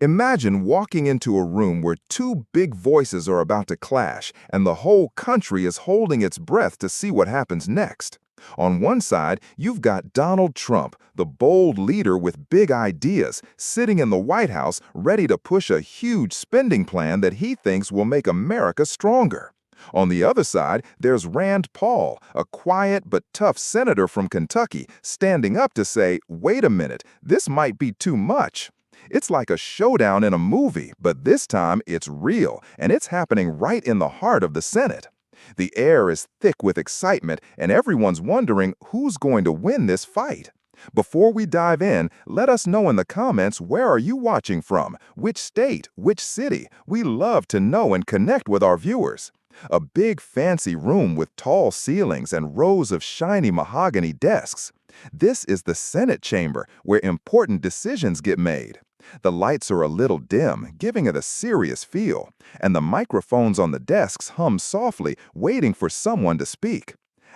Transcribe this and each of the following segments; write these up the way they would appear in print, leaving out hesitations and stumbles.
Imagine walking into a room where two big voices are about to clash, and the whole country is holding its breath to see what happens next. On one side, you've got Donald Trump, the bold leader with big ideas, sitting in the White House ready to push a huge spending plan that he thinks will make America stronger. On the other side, there's Rand Paul, a quiet but tough senator from Kentucky, standing up to say, wait a minute, this might be too much. It's like a showdown in a movie, but this time it's real, and it's happening right in the heart of the Senate. The air is thick with excitement, and everyone's wondering who's going to win this fight. Before we dive in, let us know in the comments, where are you watching from? Which state? Which city? We love to know and connect with our viewers. A big fancy room with tall ceilings and rows of shiny mahogany desks. This is the Senate chamber, where important decisions get made. The lights are a little dim, giving it a serious feel, and the microphones on the desks hum softly, waiting for someone to speak.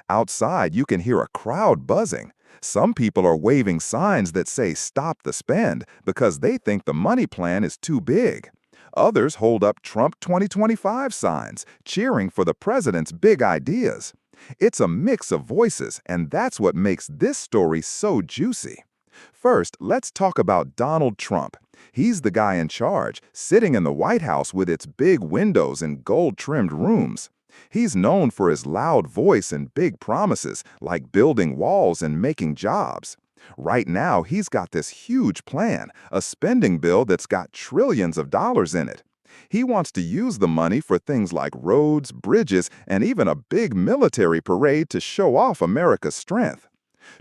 Outside, you can hear a crowd buzzing. Some people are waving signs that say "Stop the spend" because they think the money plan is too big. Others hold up Trump 2025 signs, cheering for the president's big ideas. It's a mix of voices, and that's what makes this story so juicy. First, let's talk about Donald Trump. He's the guy in charge, sitting in the White House with its big windows and gold-trimmed rooms. He's known for his loud voice and big promises, like building walls and making jobs. Right now, he's got this huge plan, a spending bill that's got trillions of dollars in it. He wants to use the money for things like roads, bridges, and even a big military parade to show off America's strength.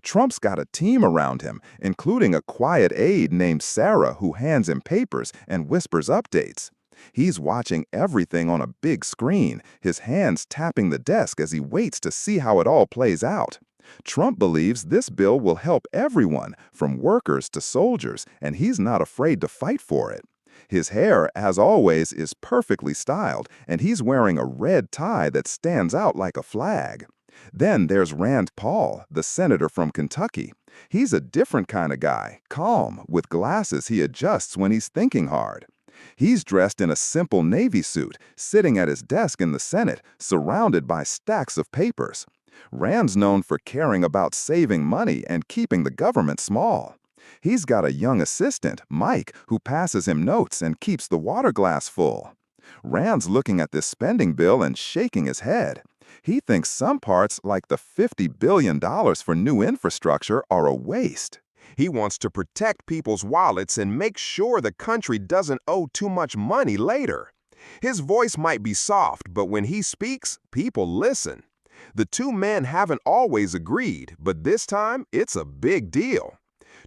Trump's got a team around him, including a quiet aide named Sarah who hands him papers and whispers updates. He's watching everything on a big screen, his hands tapping the desk as he waits to see how it all plays out. Trump believes this bill will help everyone, from workers to soldiers, and he's not afraid to fight for it. His hair, as always, is perfectly styled, and he's wearing a red tie that stands out like a flag. Then there's Rand Paul, the senator from Kentucky. He's a different kind of guy, calm, with glasses he adjusts when he's thinking hard. He's dressed in a simple Navy suit, sitting at his desk in the Senate, surrounded by stacks of papers. Rand's known for caring about saving money and keeping the government small. He's got a young assistant, Mike, who passes him notes and keeps the water glass full. Rand's looking at this spending bill and shaking his head. He thinks some parts, like the $50 billion for new infrastructure, are a waste. He wants to protect people's wallets and make sure the country doesn't owe too much money later. His voice might be soft, but when he speaks, people listen. The two men haven't always agreed, but this time it's a big deal.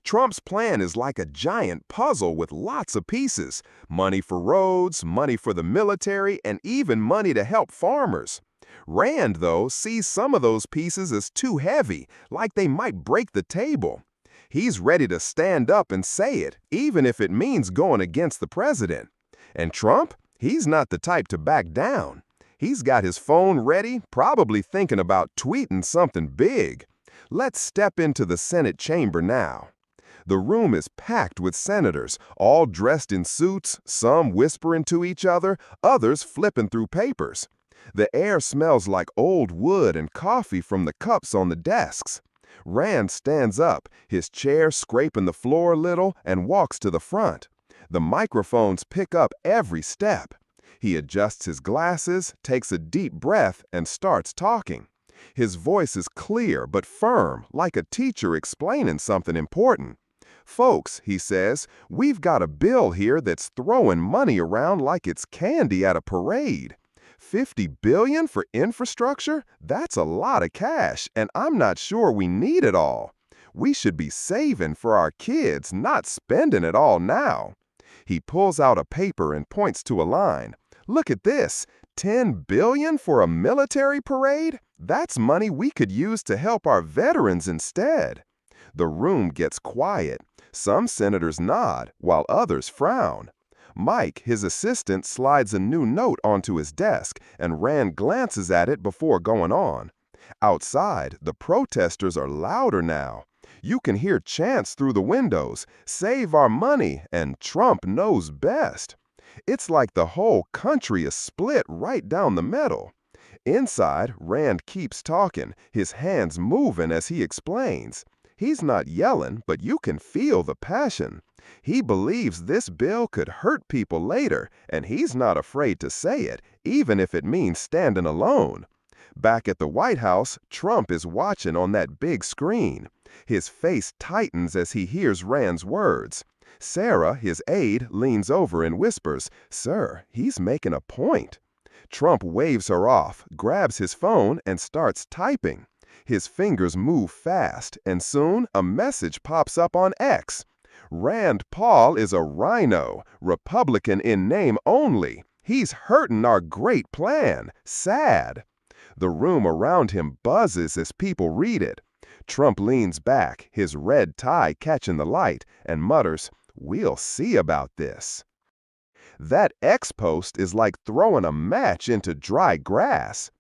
Trump's plan is like a giant puzzle with lots of pieces: money for roads, money for the military, and even money to help farmers. Rand, though, sees some of those pieces as too heavy, like they might break the table. He's ready to stand up and say it, even if it means going against the president. And Trump? He's not the type to back down. He's got his phone ready, probably thinking about tweeting something big. Let's step into the Senate chamber now. The room is packed with senators, all dressed in suits, some whispering to each other, others flipping through papers. The air smells like old wood and coffee from the cups on the desks. Rand stands up, his chair scraping the floor a little, and walks to the front. The microphones pick up every step. He adjusts his glasses, takes a deep breath, and starts talking. His voice is clear but firm, like a teacher explaining something important. "Folks," he says, "we've got a bill here that's throwing money around like it's candy at a parade. $50 billion for infrastructure? That's a lot of cash, and I'm not sure we need it all. We should be saving for our kids, not spending it all now." He pulls out a paper and points to a line. "Look at this, $10 billion for a military parade? That's money we could use to help our veterans instead." The room gets quiet. Some senators nod, while others frown. Mike, his assistant, slides a new note onto his desk, and Rand glances at it before going on. Outside, the protesters are louder now. You can hear chants through the windows, "Save our money," and "Trump knows best." It's like the whole country is split right down the middle. Inside, Rand keeps talking, his hands moving as he explains. He's not yelling, but you can feel the passion. He believes this bill could hurt people later, and he's not afraid to say it, even if it means standing alone. Back at the White House, Trump is watching on that big screen. His face tightens as he hears Rand's words. Sarah, his aide, leans over and whispers, "Sir, he's making a point." Trump waves her off, grabs his phone, and starts typing. His fingers move fast, and soon a message pops up on X. Rand Paul is a RINO, Republican in name only. He's hurting our great plan. Sad. The room around him buzzes as people read it. Trump leans back, his red tie catching the light, and mutters, "We'll see about this." That X post is like throwing a match into dry grass.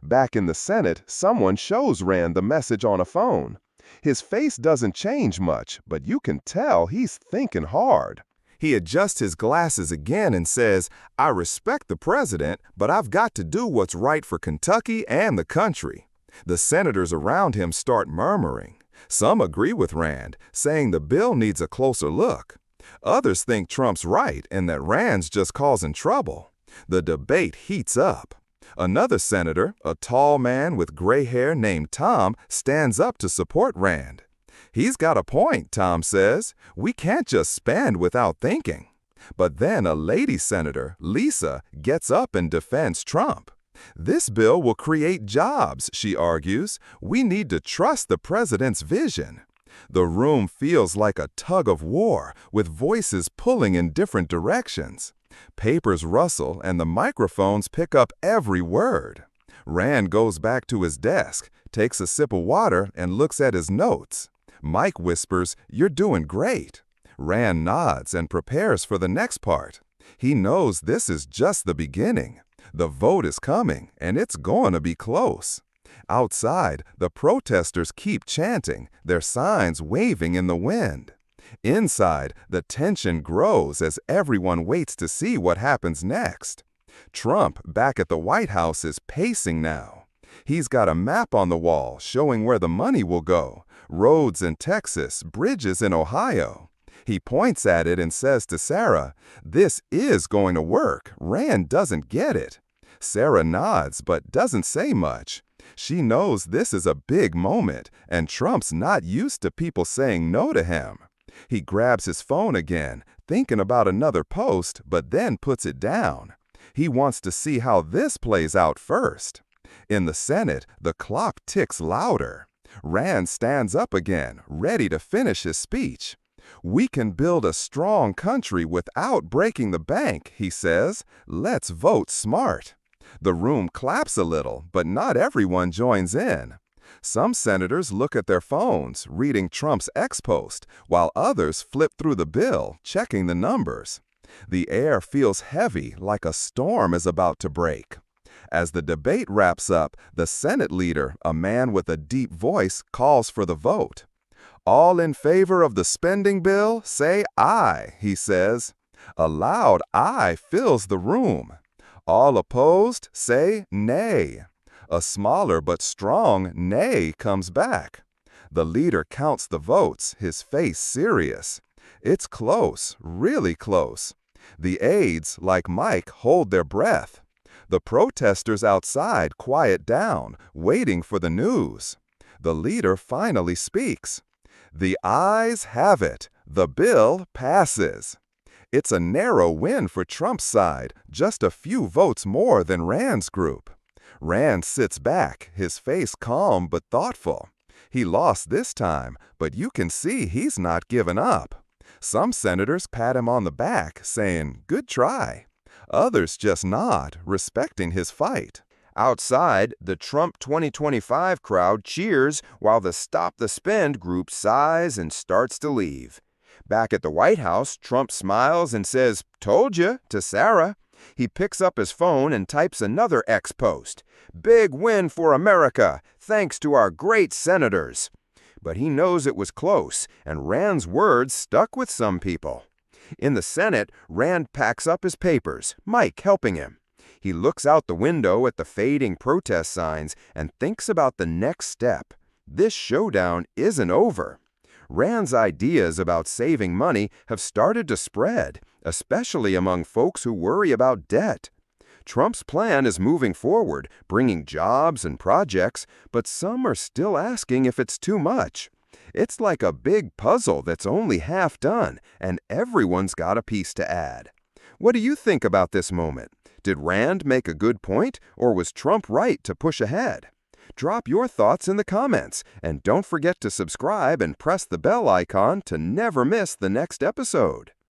Back in the Senate, someone shows Rand the message on a phone. His face doesn't change much, but you can tell he's thinking hard. He adjusts his glasses again and says, "I respect the president, but I've got to do what's right for Kentucky and the country." The senators around him start murmuring. Some agree with Rand, saying the bill needs a closer look. Others think Trump's right and that Rand's just causing trouble. The debate heats up. Another senator, a tall man with gray hair named Tom, stands up to support Rand. "He's got a point," Tom says. "We can't just spend without thinking." But then a lady senator, Lisa, gets up and defends Trump. "This bill will create jobs," she argues. "We need to trust the president's vision." The room feels like a tug of war, with voices pulling in different directions. Papers rustle and the microphones pick up every word. Rand goes back to his desk, takes a sip of water, and looks at his notes. Mike whispers, "You're doing great." Rand nods and prepares for the next part. He knows this is just the beginning. The vote is coming, and it's going to be close. Outside, the protesters keep chanting, their signs waving in the wind. Inside, the tension grows as everyone waits to see what happens next. Trump, back at the White House, is pacing now. He's got a map on the wall showing where the money will go: roads in Texas, bridges in Ohio. He points at it and says to Sarah, "This is going to work. Rand doesn't get it." Sarah nods but doesn't say much. She knows this is a big moment, and Trump's not used to people saying no to him. He grabs his phone again, thinking about another post, but then puts it down. He wants to see how this plays out first. In the Senate, the clock ticks louder. Rand stands up again, ready to finish his speech. "We can build a strong country without breaking the bank," he says. "Let's vote smart." The room claps a little, but not everyone joins in. Some senators look at their phones, reading Trump's X post, while others flip through the bill, checking the numbers. The air feels heavy, like a storm is about to break. As the debate wraps up, the Senate leader, a man with a deep voice, calls for the vote. "All in favor of the spending bill, say aye," he says. A loud aye fills the room. All opposed, say nay. A smaller but strong nay comes back. The leader counts the votes, his face serious. It's close, really close. The aides, like Mike, hold their breath. The protesters outside quiet down, waiting for the news. The leader finally speaks. "The ayes have it. The bill passes." It's a narrow win for Trump's side, just a few votes more than Rand's group. Rand sits back, his face calm but thoughtful. He lost this time, but you can see he's not given up. Some senators pat him on the back, saying, "Good try." Others just nod, respecting his fight. Outside, the Trump 2025 crowd cheers while the Stop the Spend group sighs and starts to leave. Back at the White House, Trump smiles and says, "Told you," to Sarah. He picks up his phone and types another X post. "Big win for America, thanks to our great senators." But he knows it was close, and Rand's words stuck with some people. In the Senate, Rand packs up his papers, Mike helping him. He looks out the window at the fading protest signs and thinks about the next step. This showdown isn't over. Rand's ideas about saving money have started to spread, especially among folks who worry about debt. Trump's plan is moving forward, bringing jobs and projects, but some are still asking if it's too much. It's like a big puzzle that's only half done, and everyone's got a piece to add. What do you think about this moment? Did Rand make a good point, or was Trump right to push ahead? Drop your thoughts in the comments, and don't forget to subscribe and press the bell icon to never miss the next episode.